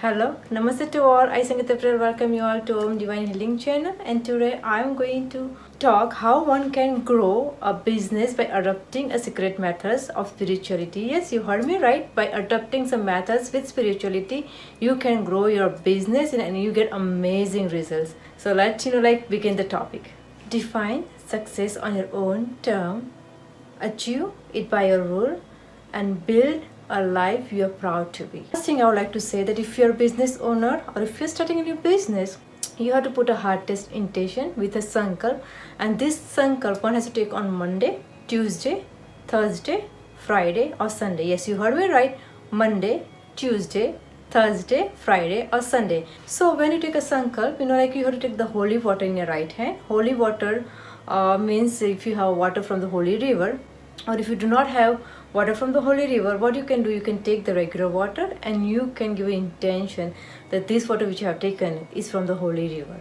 Hello, Namaste to all. I Sangeeta April welcome you all to Om Divine Healing channel, and today I am going to talk how one can grow a business by adopting a secret methods of spirituality. Yes, you heard me right. By adopting some methods with spirituality, you can grow your business and you get amazing results. So let's begin the topic. Define success on your own term, achieve it by your rule, and build a life you are proud to be. First thing I would like to say that if you're a business owner or if you're starting a new business, you have to put a hard test intention with a sankalp, and this sankalp one has to take on Monday, Tuesday, Thursday, Friday or Sunday. Yes, you heard me right. Monday, Tuesday, Thursday, Friday or Sunday. So when you take a sankalp, you have to take the holy water in your right hand. Holy water means if you have water from the holy river, or if you do not have water from the holy river, what you can do, you can take the regular water and you can give an intention that this water which you have taken is from the holy river.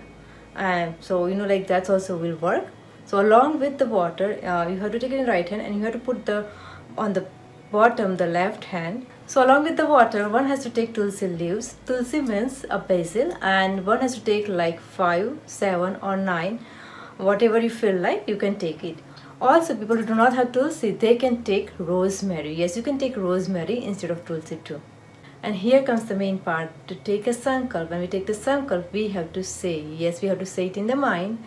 And so that also will work. So along with the water, you have to take it in right hand and you have to put the on the bottom the left hand. So along with the water, one has to take tulsi leaves. Tulsi means a basil, and one has to take like 5, 7 or 9, whatever you feel like you can take it. Also, people who do not have tulsi, they can take rosemary. Yes, you can take rosemary instead of tulsi too. And here comes the main part. To take a sankalp, when we take the sankalp, we have to say. Yes, we have to say it in the mind.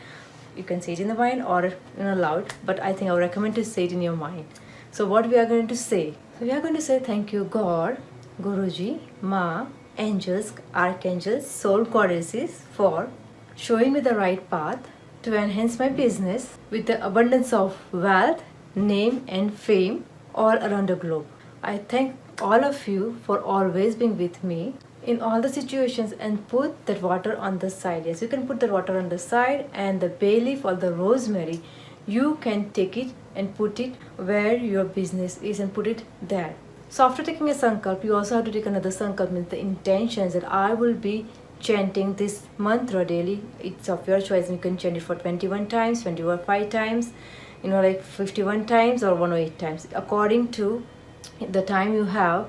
You can say it in the mind or loud, but I think I would recommend to say it in your mind. So what we are going to say? So we are going to say thank you God, Guruji, Ma, angels, archangels, soul goddesses for showing me the right path to enhance my business with the abundance of wealth, name and fame all around the globe. I thank all of you for always being with me in all the situations, and put that water on the side. Yes, you can put the water on the side, and the bay leaf or the rosemary, you can take it and put it where your business is and put it there. So after taking a sankalp, you also have to take another sankalp, means the intentions that I will be chanting this mantra daily. It's of your choice. You can chant it for 21 times, 25 times, 51 times or 108 times according to the time you have.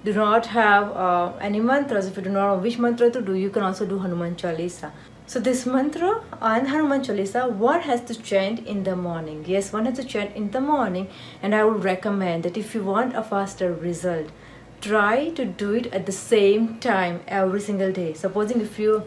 Do not have any mantras. If you do not know which mantra to do, you can also do Hanuman Chalisa. So this mantra and Hanuman Chalisa, one has to chant in the morning. Yes, one has to chant in the morning, and I would recommend that if you want a faster result, try to do it at the same time every single day. Supposing if you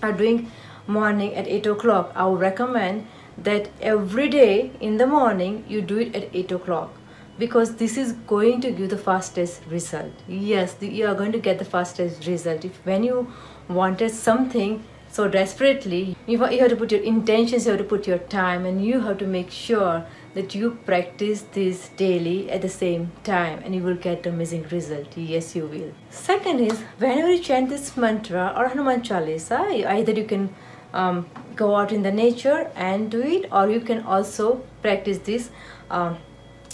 are doing morning at 8 o'clock, I would recommend that every day in the morning you do it at 8 o'clock, because this is going to give the fastest result. Yes, you are going to get the fastest result. If when you wanted something so desperately, you have to put your intentions, you have to put your time, and you have to make sure that you practice this daily at the same time, and you will get amazing result. Yes, you will. Second is, whenever you chant this mantra or Hanuman Chalisa, either you can go out in the nature and do it, or you can also practice this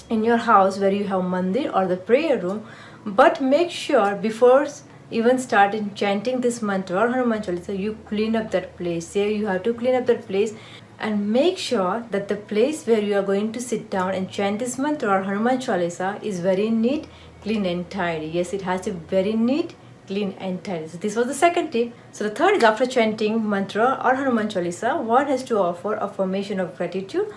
in your house where you have mandir or the prayer room. But make sure before even starting chanting this mantra or Hanuman Chalisa, you clean up that place. Yeah, you have to clean up that place and make sure that the place where you are going to sit down and chant this mantra or Hanuman Chalisa is very neat, clean and tidy. Yes, it has to be very neat, clean and tidy. So this was the second tip. So the third is, after chanting mantra or Hanuman Chalisa, one has to offer affirmation of gratitude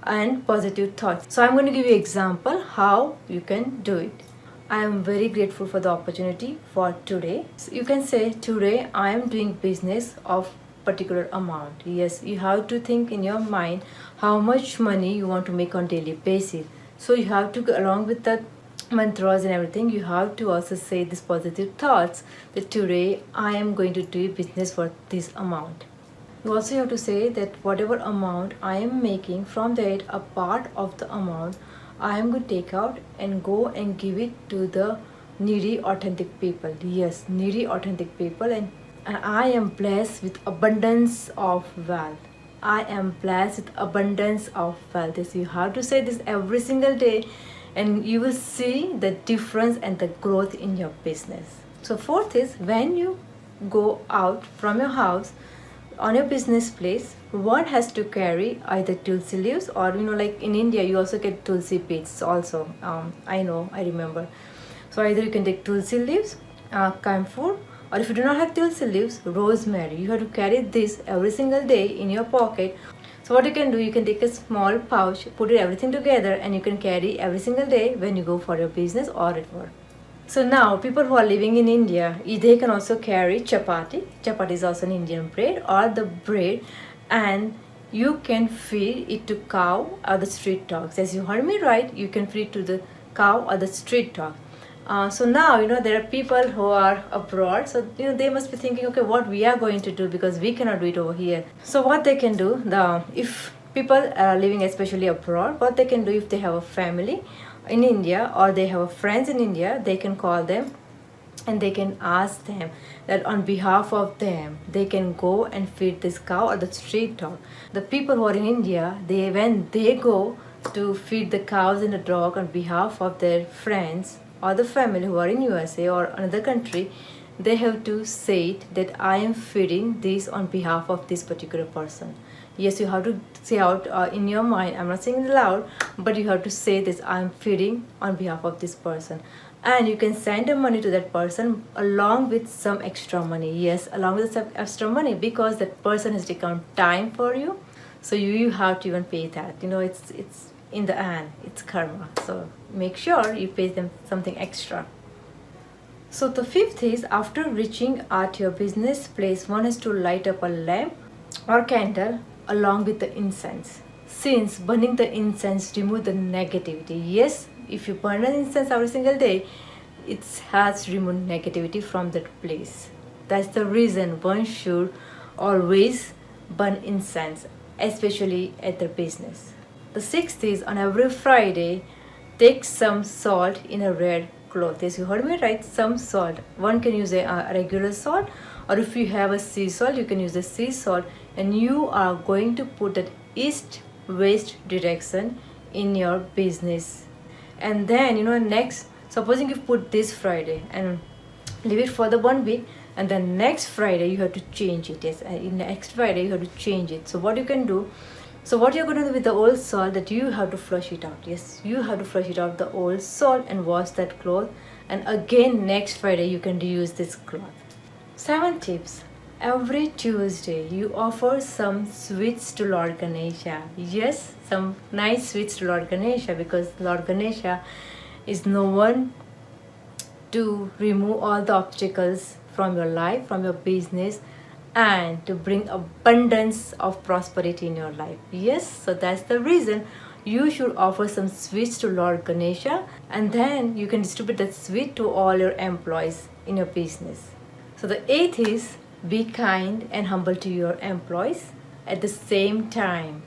and positive thoughts. So I'm going to give you an example how you can do it. I am very grateful for the opportunity for today. So you can say, today I am doing business of particular amount. Yes, you have to think in your mind how much money you want to make on daily basis. So you have to go along with the mantras and everything, you have to also say these positive thoughts that today I am going to do business for this amount. You also have to say that whatever amount I am making, from that a part of the amount I am going to take out and go and give it to the needy authentic people. Yes, needy authentic people, and I am blessed with abundance of wealth. I am blessed with abundance of wealth. Yes, you have to say this every single day, and you will see the difference and the growth in your business. So fourth is, when you go out from your house on your business place, one has to carry either tulsi leaves, or like in India you also get tulsi beads also. I remember. So either you can take tulsi leaves, camphor, Or if you do not have tulsi leaves, rosemary. You have to carry this every single day in your pocket. So what you can do, you can take a small pouch, put it everything together, and you can carry every single day when you go for your business or at work. So now people who are living in India, they can also carry chapati. Chapati is also an Indian bread or the bread, and you can feed it to cow or the street dogs. As you heard me right, you can feed it to the cow or the street dog. So now there are people who are abroad, so they must be thinking, okay, what we are going to do, because we cannot do it over here. So what they can do, if people are living especially abroad, what they can do, if they have a family in India or they have friends in India, they can call them and they can ask them that on behalf of them they can go and feed this cow or the street dog. The people who are in India, when they go to feed the cows and the dog on behalf of their friends or the family who are in USA or another country, they have to say it that I am feeding this on behalf of this particular person. Yes, you have to say out in your mind, I'm not saying it loud, but you have to say this, I'm feeding on behalf of this person. And you can send the money to that person along with some extra money. Yes, along with some extra money, because that person has taken time for you, so you have to even pay that. It's in the end, it's karma, so make sure you pay them something extra. So the fifth is, after reaching at your business place, one has to light up a lamp or candle along with the incense, since burning the incense remove the negativity. Yes, if you burn an incense every single day, it has removed negativity from that place. That's the reason one should always burn incense, especially at their business. The sixth is, on every Friday, take some salt in a red cloth. Yes, you heard me right, some salt. One can use a regular salt, or if you have a sea salt, you can use a sea salt, and you are going to put that east-west direction in your business. And then next, supposing you put this Friday and leave it for the 1 week, and then next Friday you have to change it. Yes, in next Friday you have to change it. So what you can do, so what you're going to do with the old salt, that you have to flush it out. Yes, you have to flush it out, the old salt, and wash that cloth, and again next Friday you can reuse this cloth. 7 tips. Every Tuesday you offer some sweets to Lord Ganesha. Yes, some nice sweets to Lord Ganesha, because Lord Ganesha is known to remove all the obstacles from your life, from your business, and to bring abundance of prosperity in your life. Yes, so that's the reason you should offer some sweets to Lord Ganesha, and then you can distribute that sweet to all your employees in your business. So the 8th is, be kind and humble to your employees, at the same time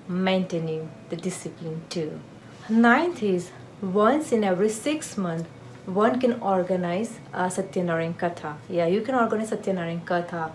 maintaining the discipline too. 9th is, once in every 6 months, one can organize a Satyanarayan Katha. Yeah, you can organize Satyanarayan Katha.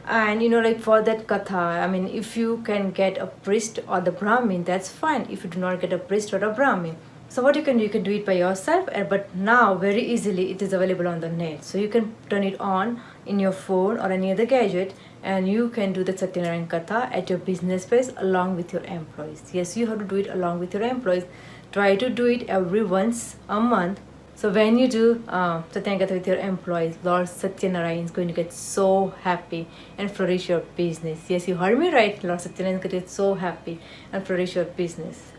And like for that Katha, if you can get a priest or the Brahmin, that's fine. If you do not get a priest or a Brahmin, so what you can do it by yourself, but now very easily it is available on the net. So you can turn it on in your phone or any other gadget, and you can do the Satyanarayan Katha at your business place along with your employees. Yes, you have to do it along with your employees. Try to do it every once a month. So when you do Satyanarayan Katha with your employees, Lord Satyanarayan is going to get so happy and flourish your business. Yes, you heard me right. Lord Satyanarayan is going to get so happy and flourish your business.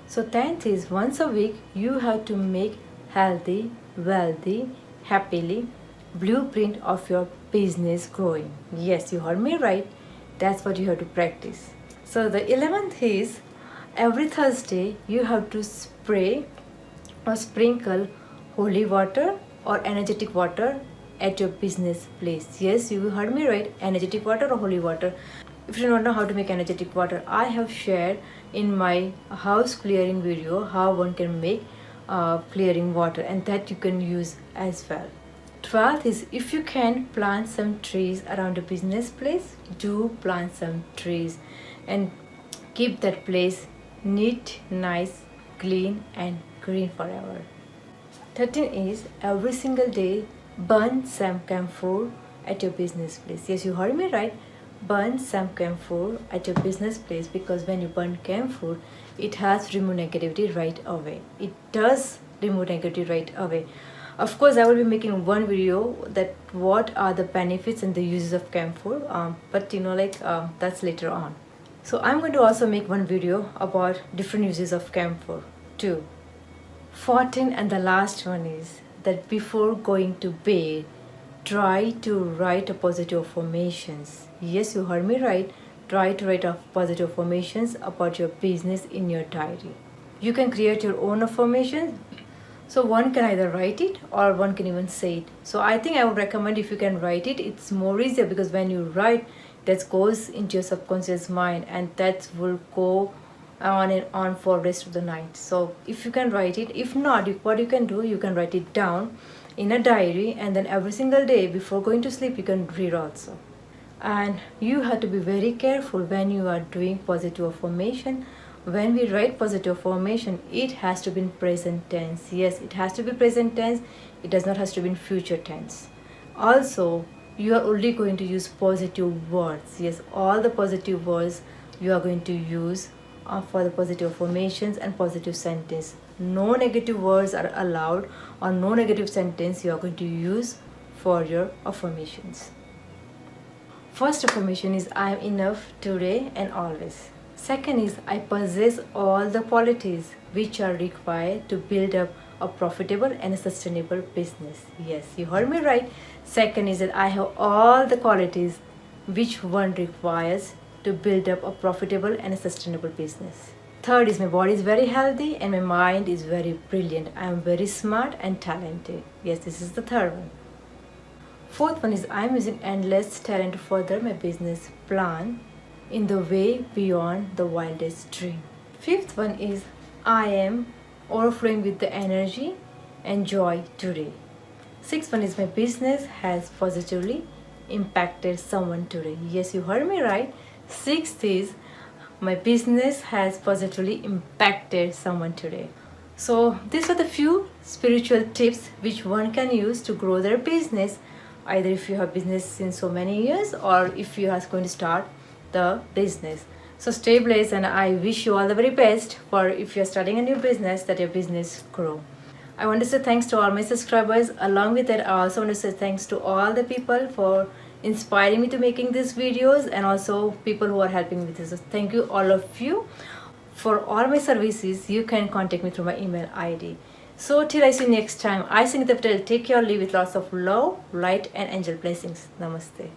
So 10th is, once a week you have to make healthy, wealthy, happily blueprint of your business growing. Yes, you heard me right. That's what you have to practice. So the 11th is, every Thursday you have to spray or sprinkle holy water or energetic water at your business place. Yes, you heard me right, energetic water or holy water. If you don't know how to make energetic water, I have shared in my house clearing video how one can make clearing water, and that you can use as well. 12th is, if you can plant some trees around a business place, do plant some trees and keep that place neat, nice, clean and green forever. 13 is, every single day burn some camphor at your business place. Yes, you heard me right. Burn some camphor at your business place, because when you burn camphor, it has removed negativity right away. It does remove negativity right away. Of course, I will be making one video that what are the benefits and the uses of camphor, but that's later on. So I'm going to also make one video about different uses of camphor too. 14, and the last one is that before going to bed, try to write a positive affirmations. Yes, you heard me right. Try to write a positive affirmations about your business in your diary. You can create your own affirmations. So one can either write it or one can even say it. So I think I would recommend if you can write it, it's more easier because when you write, that goes into your subconscious mind and that will go on and on for rest of the night. So if you can write it, if not, what you can do, you can write it down in a diary, and then every single day before going to sleep you can read also. And you have to be very careful when you are doing positive affirmation. When we write positive affirmation, it has to be in present tense. Yes, it has to be present tense. It does not have to be in future tense. Also, you are only going to use positive words. Yes, all the positive words you are going to use for the positive affirmations and positive sentence. No negative words are allowed, or no negative sentence you are going to use for your affirmations. First affirmation is I am enough today and always. Second is I possess all the qualities which are required to build up a profitable and a sustainable business. Yes, you heard me right. Second is that I have all the qualities which one requires to build up a profitable and a sustainable business. Third is my body is very healthy and my mind is very brilliant. I am very smart and talented. Yes, this is the third one. Fourth one is I am using endless talent to further my business plan in the way beyond the wildest dream. Fifth one is I am overflowing with the energy and joy today. Sixth one is my business has positively impacted someone today. Yes, you heard me right. Sixth is my business has positively impacted someone today. So these are the few spiritual tips which one can use to grow their business, either if you have business since so many years or if you are going to start the business. So stay blessed, and I wish you all the very best for if you're starting a new business, that your business grow. I want to say thanks to all my subscribers. Along with that, I also want to say thanks to all the people for inspiring me to making these videos, and also people who are helping me with this. So thank you all of you. For all my services, you can contact me through my email ID. So till I see you next time, I Sangeeta Patel, take care, live with lots of love, light and angel blessings. Namaste.